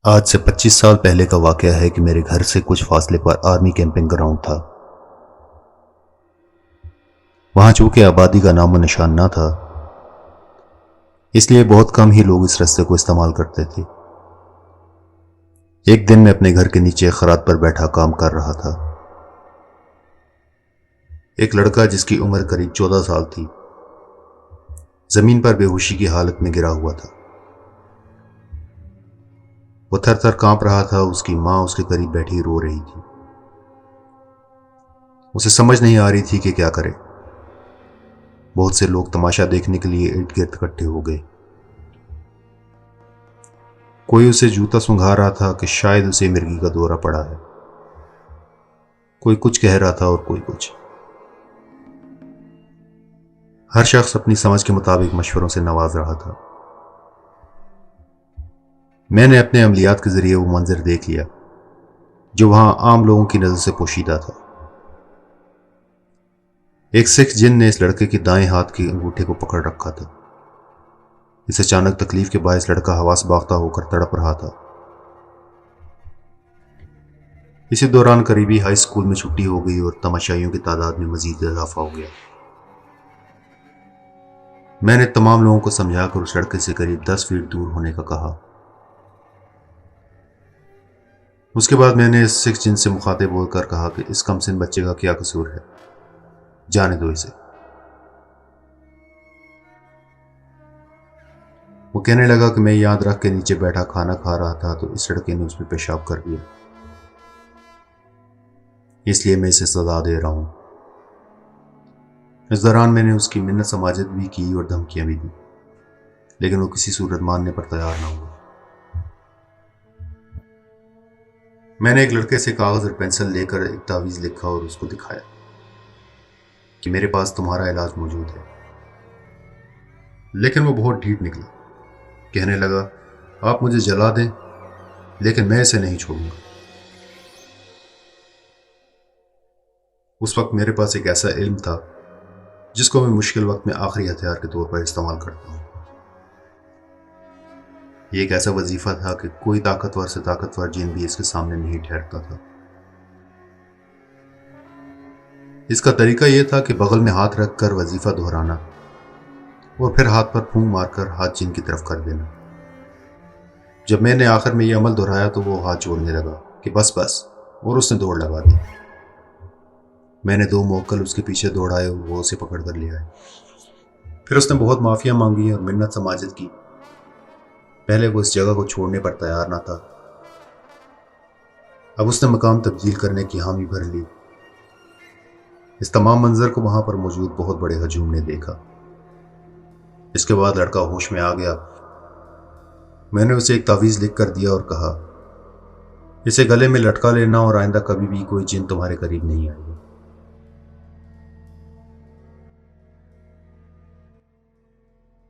آج سے 25 سال پہلے کا واقعہ ہے کہ میرے گھر سے کچھ فاصلے پر آرمی کیمپنگ گراؤنڈ تھا۔ وہاں چونکہ آبادی کا نام و نشان نہ تھا، اس لیے بہت کم ہی لوگ اس راستے کو استعمال کرتے تھے۔ ایک دن میں اپنے گھر کے نیچے خرات پر بیٹھا کام کر رہا تھا۔ ایک لڑکا جس کی عمر قریب 14 سال تھی زمین پر بے ہوشی کی حالت میں گرا ہوا تھا۔ وہ تھر تھر کانپ رہا تھا۔ اس کی ماں اس کے قریب بیٹھی رو رہی تھی۔ اسے سمجھ نہیں آ رہی تھی کہ کیا کرے۔ بہت سے لوگ تماشا دیکھنے کے لیے ارد گرد اکٹھے ہو گئے۔ کوئی اسے جوتا سنگھا رہا تھا کہ شاید اسے مرگی کا دورہ پڑا ہے۔ کوئی کچھ کہہ رہا تھا اور کوئی کچھ۔ ہر شخص اپنی سمجھ کے مطابق مشوروں سے نواز رہا تھا۔ میں نے اپنے عملیات کے ذریعے وہ منظر دیکھ لیا جو وہاں عام لوگوں کی نظر سے پوشیدہ تھا۔ ایک سکھ جن نے اس لڑکے کے دائیں ہاتھ کے انگوٹھے کو پکڑ رکھا تھا۔ اس اچانک تکلیف کے باعث لڑکا حواس باختہ ہو کر تڑپ رہا تھا۔ اسی دوران قریبی ہائی اسکول میں چھٹی ہو گئی اور تماشائیوں کی تعداد میں مزید اضافہ ہو گیا۔ میں نے تمام لوگوں کو سمجھا کر اس لڑکے سے قریب 10 فیٹ دور ہونے کا کہا۔ اس کے بعد میں نے اس سکھ جن سے مخاطب ہو کر کہا کہ اس کم سن بچے کا کیا قصور ہے، جانے دو اسے۔ وہ کہنے لگا کہ میں یاد رکھ کے نیچے بیٹھا کھانا کھا رہا تھا تو اس لڑکے نے اس میں پیشاب کر دیا، اس لیے میں اسے سزا دے رہا ہوں۔ اس دوران میں نے اس کی منت سماجت بھی کی اور دھمکیاں بھی دی، لیکن وہ کسی صورت ماننے پر تیار نہ ہوا۔ میں نے ایک لڑکے سے کاغذ اور پینسل لے کر ایک تعویذ لکھا اور اس کو دکھایا کہ میرے پاس تمہارا علاج موجود ہے، لیکن وہ بہت ڈھیٹ نکلا۔ کہنے لگا آپ مجھے جلا دیں لیکن میں اسے نہیں چھوڑوں گا۔ اس وقت میرے پاس ایک ایسا علم تھا جس کو میں مشکل وقت میں آخری ہتھیار کے طور پر استعمال کرتا ہوں۔ یہ ایک ایسا وظیفہ تھا کہ کوئی طاقتور سے طاقتور جن بھی اس کے سامنے نہیں ٹھہرتا تھا۔ اس کا طریقہ یہ تھا کہ بغل میں ہاتھ رکھ کر وظیفہ دہرانا اور پھر ہاتھ پر پھونک مار کر ہاتھ جن کی طرف کر دینا۔ جب میں نے آخر میں یہ عمل دہرایا تو وہ ہاتھ جوڑنے لگا کہ بس بس، اور اس نے دوڑ لگا دی۔ میں نے 2 موکل اس کے پیچھے دوڑائے اور وہ اسے پکڑ کر لے آئے۔ پھر اس نے بہت معافیاں مانگی اور منت سماجت کی۔ پہلے وہ اس جگہ کو چھوڑنے پر تیار نہ تھا، اب اس نے مقام تبدیل کرنے کی حامی بھر لی۔ اس تمام منظر کو وہاں پر موجود بہت بڑے ہجوم نے دیکھا۔ اس کے بعد لڑکا ہوش میں آ گیا۔ میں نے اسے ایک تعویذ لکھ کر دیا اور کہا اسے گلے میں لٹکا لینا اور آئندہ کبھی بھی کوئی جن تمہارے قریب نہیں آئے گا۔